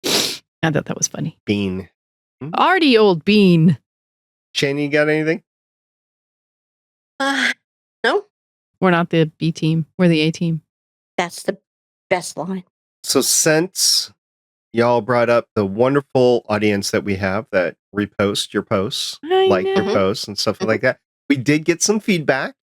I thought that was funny. Bean. Artie, old bean. Shane, you got anything? No. We're not the B team. We're the A team. That's the best line. So since y'all brought up the wonderful audience that we have that repost your posts, like your posts and stuff like that, we did get some feedback.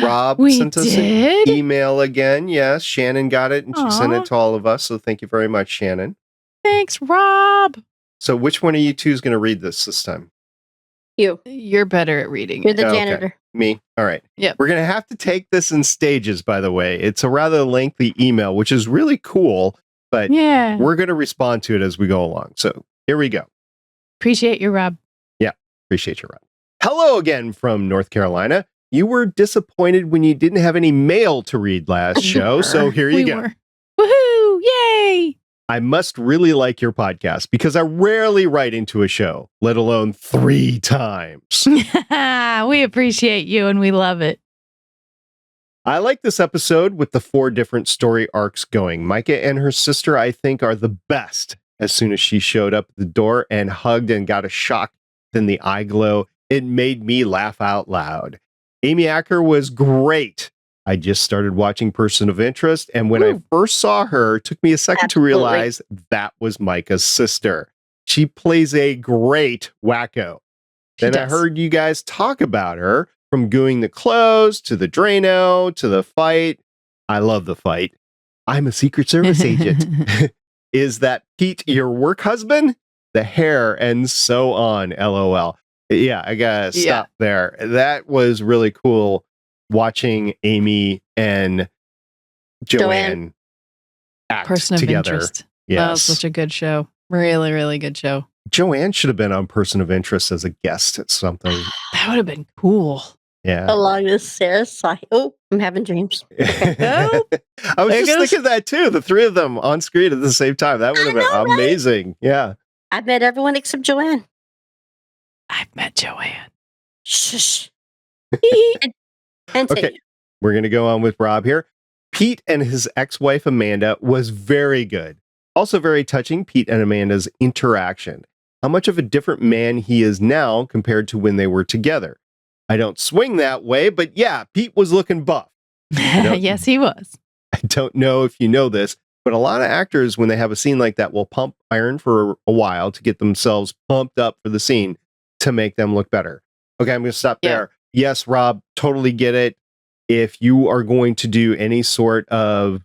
Rob sent us an email again. Yes, Shannon got it and she sent it to all of us. So thank you very much, Shannon. Thanks, Rob. So which one of you two is going to read this time? You. You're better at reading. You're the janitor. Me. All right. Yep. We're going to have to take this in stages, by the way. It's a rather lengthy email, which is really cool, but Yeah. we're going to respond to it as we go along. So here we go. Appreciate you, Rob. Yeah. Appreciate you, Rob. Hello again from North Carolina. You were disappointed when you didn't have any mail to read last show. So here you go. Woohoo! Yay! I must really like your podcast because I rarely write into a show, let alone 3 times. We appreciate you and we love it. I like this episode with the 4 different story arcs going. Micah and her sister, I think, are the best. As soon as she showed up at the door and hugged and got a shock, then the eye glow, it made me laugh out loud. Amy Acker was great. I just started watching Person of Interest, and when I first saw her, it took me a second to realize that was Micah's sister. She plays a great wacko. Then I heard you guys talk about her, from gooing the clothes, to the Drano, to the fight. I love the fight. I'm a Secret Service agent. Is that Pete your work husband? The hair, and so on, LOL. Yeah, I gotta stop there. That was really cool. Watching Amy and Joanne act Person together. Of Interest. Yes. That was such a good show. Really, really good show. Joanne should have been on Person of Interest as a guest at something. That would have been cool. Yeah. Along with Sarah's side. Oh, I'm having dreams. I was just thinking that too. The 3 of them on screen at the same time. That would have been amazing. Right? Yeah. I've met everyone except Joanne. I've met Joanne. Shush. Okay, we're going to go on with Rob here. Pete and his ex-wife Amanda was very good. Also very touching, Pete and Amanda's interaction. How much of a different man he is now compared to when they were together. I don't swing that way, but yeah, Pete was looking buff. Yes, he was. I don't know if you know this, but a lot of actors, when they have a scene like that, will pump iron for a while to get themselves pumped up for the scene to make them look better. Okay, I'm going to stop there. Yes, Rob, totally get it. If you are going to do any sort of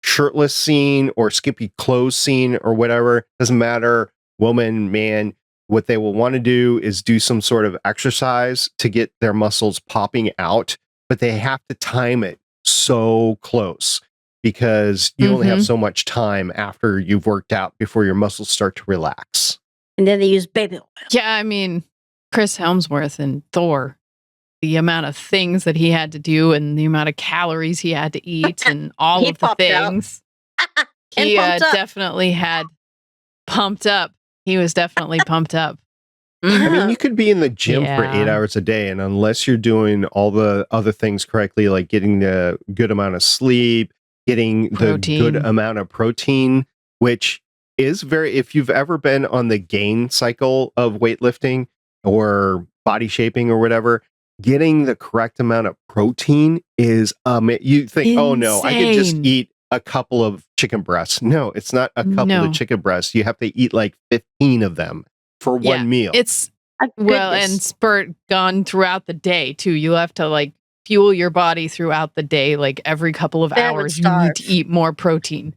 shirtless scene or skimpy clothes scene or whatever, doesn't matter, woman, man, what they will want to do is do some sort of exercise to get their muscles popping out, but they have to time it so close because you only have so much time after you've worked out before your muscles start to relax. And then they use baby oil. Yeah, I mean, Chris Hemsworth and Thor, the amount of things that he had to do and the amount of calories he had to eat and all of the things. He definitely had pumped up. He was definitely pumped up. I mean, you could be in the gym for 8 hours a day, and unless you're doing all the other things correctly, like getting the good amount of sleep, getting the good amount of protein, which is if you've ever been on the gain cycle of weightlifting or body shaping or whatever, getting the correct amount of protein is, you think, insane. Oh no, I could just eat a couple of chicken breasts. No, it's not a couple of chicken breasts. You have to eat like 15 of them for one meal. It's and spurt gone throughout the day too. You have to like fuel your body throughout the day. Like every couple of hours, you need to eat more protein.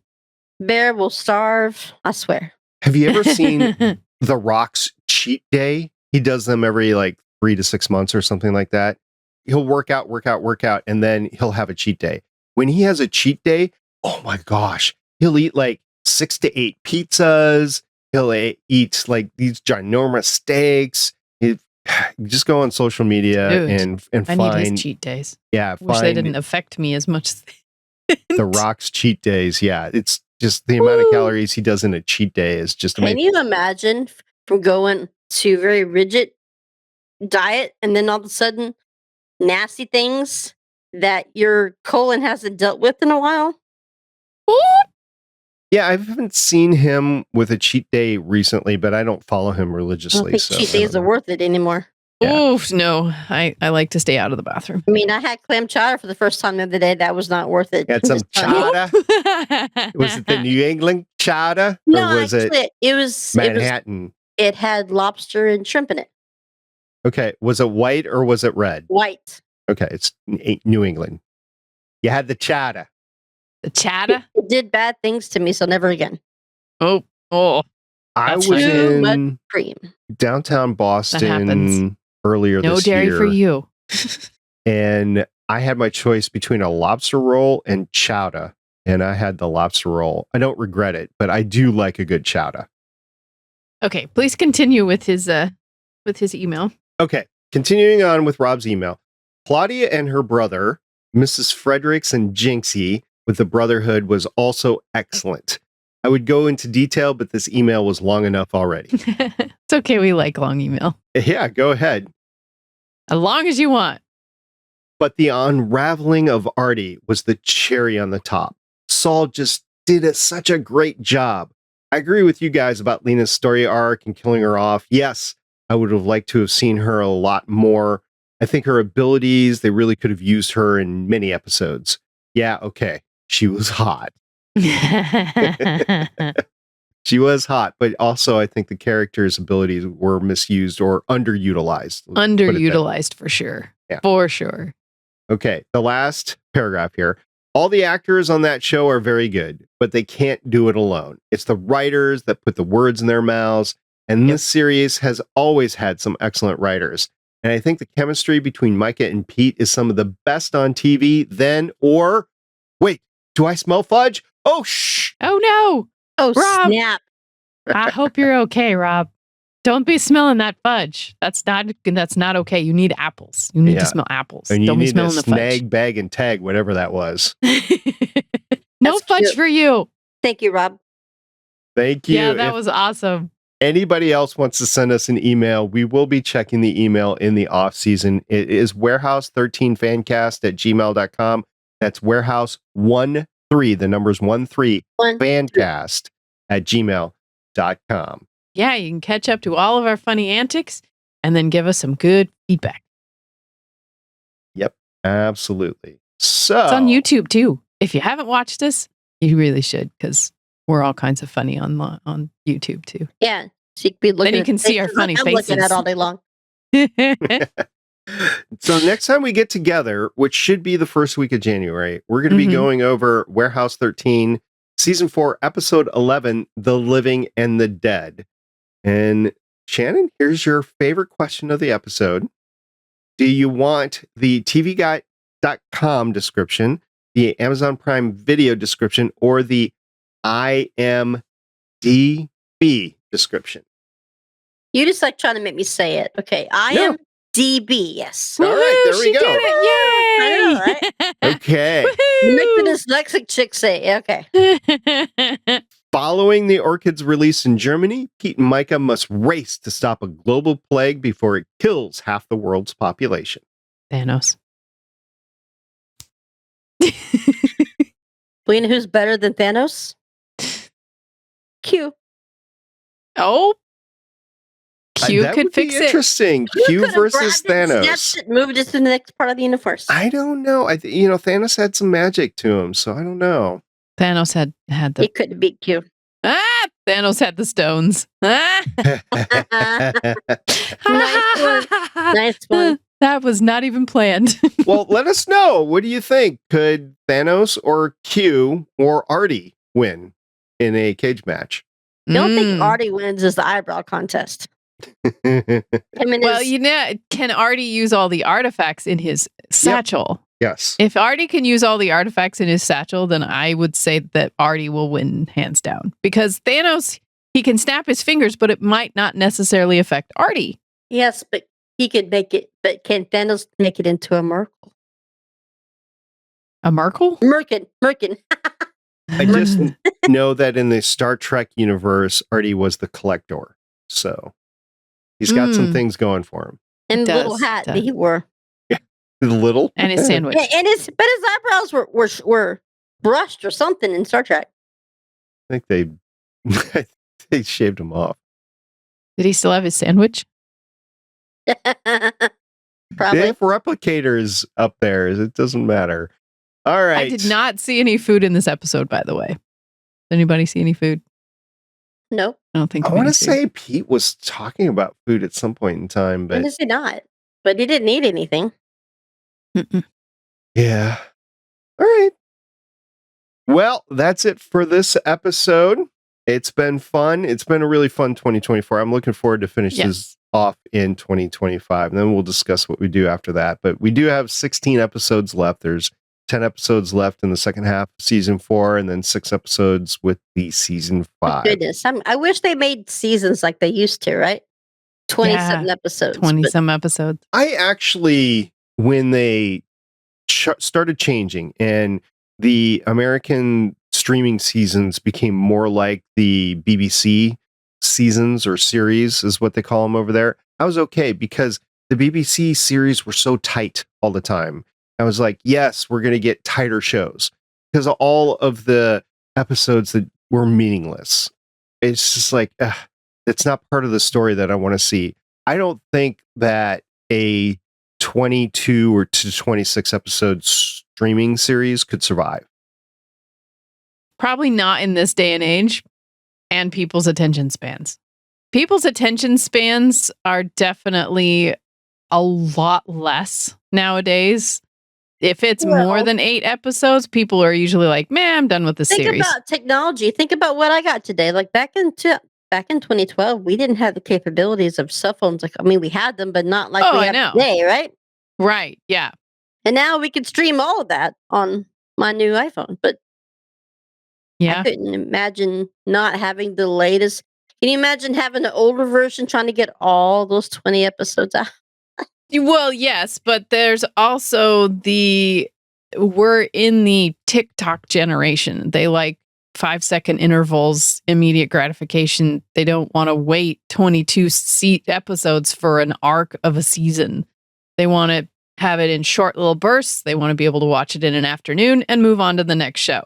Bear will starve. I swear. Have you ever seen The Rock's cheat day? He does them every like 3 to 6 months or something like that. He'll work out, and then he'll have a cheat day. When he has a cheat day, oh my gosh, he'll eat like 6 to 8 pizzas. He'll eat like these ginormous steaks. Just go on social media and I find need his cheat days. Yeah, wish they didn't affect me as much as they didn't. The Rock's cheat days. Yeah, it's just the amount of calories he does in a cheat day is just amazing. Can you imagine from going to very rigid diet and then all of a sudden nasty things that your colon hasn't dealt with in a while? Yeah, I haven't seen him with a cheat day recently, but I don't follow him religiously. I don't think cheat days are worth it anymore. Yeah. Oof, no. I like to stay out of the bathroom. I mean, I had clam chowder for the first time the other day. That was not worth it. Had some chowder? Was it the New England chowder? No, or was it was Manhattan? It had lobster and shrimp in it. Okay. Was it white or was it red? White. Okay. It's New England. You had the chowder. The chowder? It did bad things to me, so never again. Oh. I was too much in cream. downtown Boston earlier this year. No dairy for you. And I had my choice between a lobster roll and chowder, and I had the lobster roll. I don't regret it, but I do like a good chowder. Okay, please continue with his email. Okay, continuing on with Rob's email. Claudia and her brother, Mrs. Fredericks and Jinxie, with the Brotherhood was also excellent. I would go into detail, but this email was long enough already. It's okay, we like long email. Yeah, go ahead. As long as you want. But the unraveling of Artie was the cherry on the top. Saul just did such a great job. I agree with you guys about Lena's story arc and killing her off. Yes, I would have liked to have seen her a lot more. I think her abilities, they really could have used her in many episodes. Yeah, okay. She was hot. She was hot, but also I think the character's abilities were misused or underutilized. Underutilized for sure. Yeah. For sure. Okay, the last paragraph here. All the actors on that show are very good, but they can't do it alone. It's the writers that put the words in their mouths, and this series has always had some excellent writers. And I think the chemistry between Micah and Pete is some of the best on TV then, or wait, do I smell fudge? Oh, shh. Oh, no. Oh, Rob. snap. I hope you're okay, Rob. Don't be smelling that fudge. That's not okay. You need apples. You need to smell apples. And you Don't be need to smelling the snag, fudge. bag, and tag, whatever that was. No That's fudge cute. for you. Thank you, Rob. Thank you. Yeah, that If was awesome. anybody else wants to send us an email, we will be checking the email in the off season. It is warehouse13fancast@gmail.com. That's warehouse13, the numbers 13, fancast@gmail.com. Yeah, you can catch up to all of our funny antics and then give us some good feedback. Yep, absolutely. So It's on YouTube too. If you haven't watched us, you really should, because we're all kinds of funny on YouTube too. Yeah. So you can be looking Then you at can see our faces funny like I'm looking faces. at all day long. So next time we get together, which should be the first week of January, we're going to be Mhm. going over Warehouse 13, Season 4, Episode 11, The Living and the Dead. And Shannon, here's your favorite question of the episode. Do you want the tvguide.com description, the Amazon Prime Video description, or the IMDb description? You just like trying to make me say it. Okay. IMDb. Yes. All right, there we she go. did it. Yay! I know, right? Okay. You make the Woohoo! dyslexic chick say it. Okay. Following the Orchid's release in Germany, Pete and Micah must race to stop a global plague before it kills half the world's population. Thanos. Well, you know who's better than Thanos? Q. Oh, Q That could would be fix it. interesting. Q Q could have versus grabbed it, Thanos. snatched it, moved it to the next part of the universe. I don't know. Thanos had some magic to him, so I don't know. Thanos had He the couldn't beat Q. Thanos had the stones. Nice one. Nice one. That was not even planned. Well, let us know. What do you think? Could Thanos or Q or Artie win in a cage match? The only thing Mm. Artie wins is the eyebrow contest. Him and Well, his, can Artie use all the artifacts in his satchel? Yes. If Artie can use all the artifacts in his satchel, then I would say that Artie will win hands down. Because Thanos, he can snap his fingers, but it might not necessarily affect Artie. yes, but he could make it. But can Thanos make it into a Merkle? A Merkle? Merkin. I just know that in the Star Trek universe, Artie was the collector. So he's got some things going for him. And the Does, little hat that does. he wore. Little. And his sandwich. And his eyebrows were brushed or something in Star Trek. I think they shaved him off. Did he still have his sandwich? They Probably. have replicators up there. It doesn't matter. All right. I did not see any food in this episode, by the way. Did anybody see any food? No, I don't think. I want to say Pete was talking about food at some point in time, when but is he not? But he didn't eat anything. yeah. All right. Well, that's it for this episode. It's been fun. It's been a really fun 2024. I'm looking forward to finish Yes. this off in 2025. And then we'll discuss what we do after that. But we do have 16 episodes left. There's 10 episodes left in the second half of season 4, and then 6 episodes with the season 5. Goodness, I wish they made seasons like they used to, right? 20-something episodes. 20-some episodes. I actually, when they started changing and the American streaming seasons became more like the BBC seasons or series is what they call them over there, I was okay because the BBC series were so tight all the time. I was like, yes, we're going to get tighter shows because all of the episodes that were meaningless. It's just like, it's not part of the story that I want to see. I don't think that a 22 or to 26 episode streaming series could survive. Probably not in this day and age and people's attention spans. People's attention spans are definitely a lot less nowadays. If it's more than 8 episodes, people are usually like, man, I'm done with the series. Think about technology. Think about what I got today. Like back in 2012, we didn't have the capabilities of cell phones. Like, I mean, we had them, but not like we have today, right? Right, yeah. And now we can stream all of that on my new iPhone. But I couldn't imagine not having the latest. Can you imagine having an older version trying to get all those 20 episodes out? Well, yes, but there's also we're in the TikTok generation. They like 5-second intervals, immediate gratification. They don't want to wait 22 episodes for an arc of a season. They want to have it in short little bursts. They want to be able to watch it in an afternoon and move on to the next show.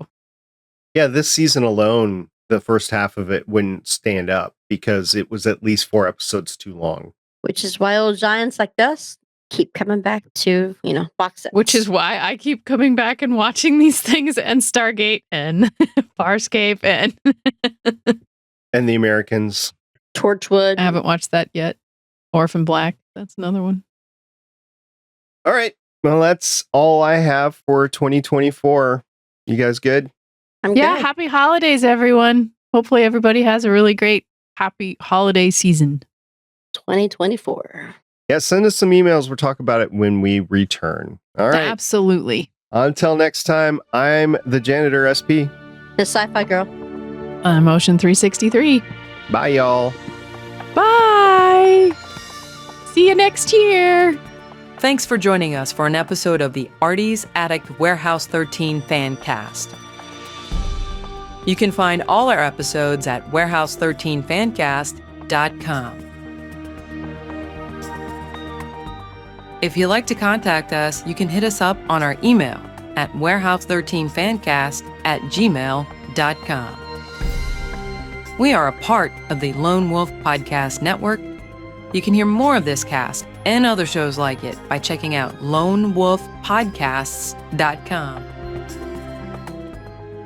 Yeah, this season alone, the first half of it wouldn't stand up because it was at least 4 episodes too long. Which is why old giants like us keep coming back to, box sets. Which is why I keep coming back and watching these things and Stargate and Farscape and... and The Americans. Torchwood. I haven't watched that yet. Orphan Black. That's another one. All right. Well, that's all I have for 2024. You guys good? I'm good. Happy holidays, everyone. Hopefully everybody has a really great, happy holiday season. 2024. Yeah, send us some emails. We'll talk about it when we return. All right. Absolutely. Until next time, I'm the Janitor SP. The Sci-Fi Girl. I'm Ocean 363. Bye, y'all. Bye. See you next year. Thanks for joining us for an episode of the Artie's Attic Warehouse 13 Fancast. You can find all our episodes at warehouse13fancast.com. If you'd like to contact us, you can hit us up on our email at warehouse13fancast@gmail.com. We are a part of the Lone Wolf Podcast Network. You can hear more of this cast and other shows like it by checking out lonewolfpodcasts.com.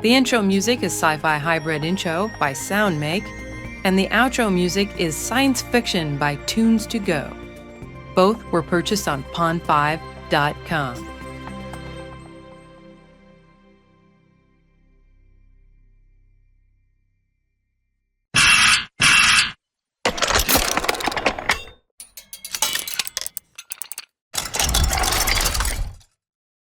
The intro music is Sci-Fi Hybrid Intro by Soundmake, and the outro music is Science Fiction by Tunes to Go. Both were purchased on pond5.com.